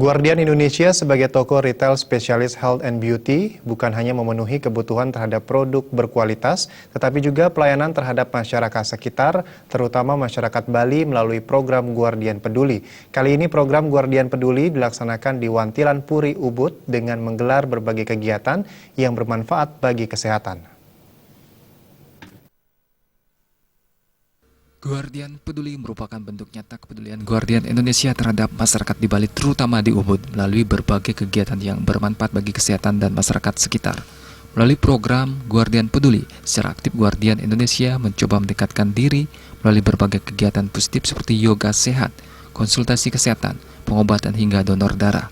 Guardian Indonesia sebagai toko retail spesialis health and beauty bukan hanya memenuhi kebutuhan terhadap produk berkualitas, tetapi juga pelayanan terhadap masyarakat sekitar, terutama masyarakat Bali melalui program Guardian Peduli. Kali ini program Guardian Peduli dilaksanakan di Wantilan Puri, Ubud dengan menggelar berbagai kegiatan yang bermanfaat bagi kesehatan. Guardian Peduli merupakan bentuk nyata kepedulian Guardian Indonesia terhadap masyarakat di Bali, terutama di Ubud, melalui berbagai kegiatan yang bermanfaat bagi kesehatan dan masyarakat sekitar. Melalui program Guardian Peduli, secara aktif Guardian Indonesia mencoba mendekatkan diri melalui berbagai kegiatan positif seperti yoga sehat, konsultasi kesehatan, pengobatan hingga donor darah.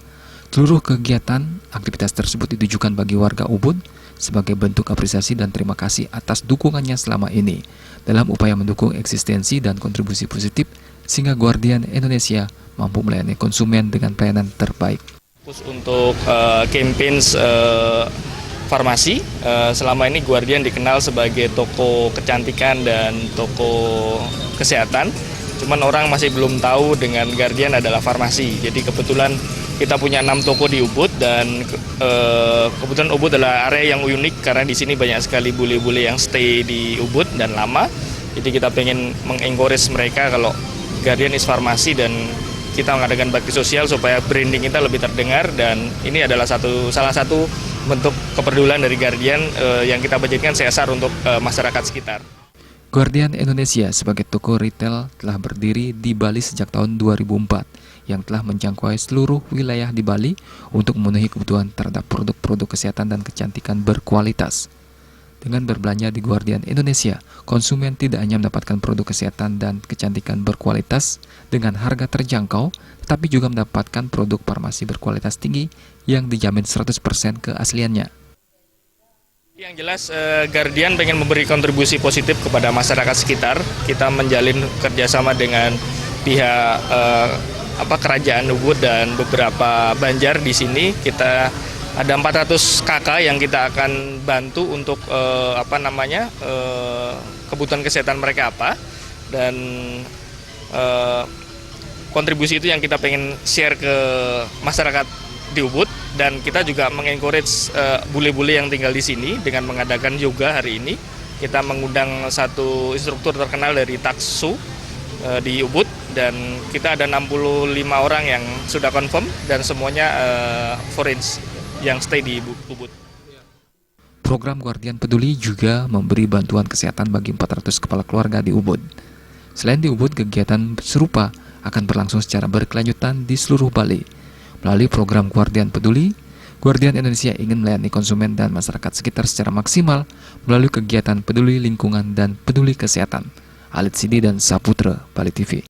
Seluruh kegiatan aktivitas tersebut ditujukan bagi warga Ubud sebagai bentuk apresiasi dan terima kasih atas dukungannya selama ini dalam upaya mendukung eksistensi dan kontribusi positif sehingga Guardian Indonesia mampu melayani konsumen dengan pelayanan terbaik. Untuk campaign farmasi, selama ini Guardian dikenal sebagai toko kecantikan dan toko kesehatan. Cuman orang masih belum tahu dengan Guardian adalah farmasi. Jadi kebetulan kita punya 6 toko di Ubud dan kebetulan Ubud adalah area yang unik karena di sini banyak sekali bule-bule yang stay di Ubud dan lama. Jadi kita pengen mengencourage mereka kalau Guardian is farmasi dan kita mengadakan bakti sosial supaya branding kita lebih terdengar, dan ini adalah salah satu bentuk kepedulian dari Guardian yang kita budgetkan CSR untuk masyarakat sekitar. Guardian Indonesia sebagai toko retail telah berdiri di Bali sejak tahun 2004 yang telah menjangkau seluruh wilayah di Bali untuk memenuhi kebutuhan terhadap produk-produk kesehatan dan kecantikan berkualitas. Dengan berbelanja di Guardian Indonesia, konsumen tidak hanya mendapatkan produk kesehatan dan kecantikan berkualitas dengan harga terjangkau, tetapi juga mendapatkan produk farmasi berkualitas tinggi yang dijamin 100% keasliannya. Yang jelas Guardian pengen memberi kontribusi positif kepada masyarakat sekitar. Kita menjalin kerjasama dengan pihak kerajaan Ubud dan beberapa banjar di sini. Kita ada 400 kakak yang kita akan bantu untuk kebutuhan kesehatan mereka dan kontribusi itu yang kita pengen share ke masyarakat di Ubud, dan kita juga mengencourage bule-bule yang tinggal di sini dengan mengadakan yoga hari ini. Kita mengundang satu instruktur terkenal dari Taksu di Ubud, dan kita ada 65 orang yang sudah confirm dan semuanya foreign yang stay di Ubud. Program Guardian Peduli juga memberi bantuan kesehatan bagi 400 kepala keluarga di Ubud. Selain di Ubud, kegiatan serupa akan berlangsung secara berkelanjutan di seluruh Bali. Melalui program Guardian Peduli, Guardian Indonesia ingin melayani konsumen dan masyarakat sekitar secara maksimal melalui kegiatan peduli lingkungan dan peduli kesehatan. Alit Sidi dan Saputra, Bali TV.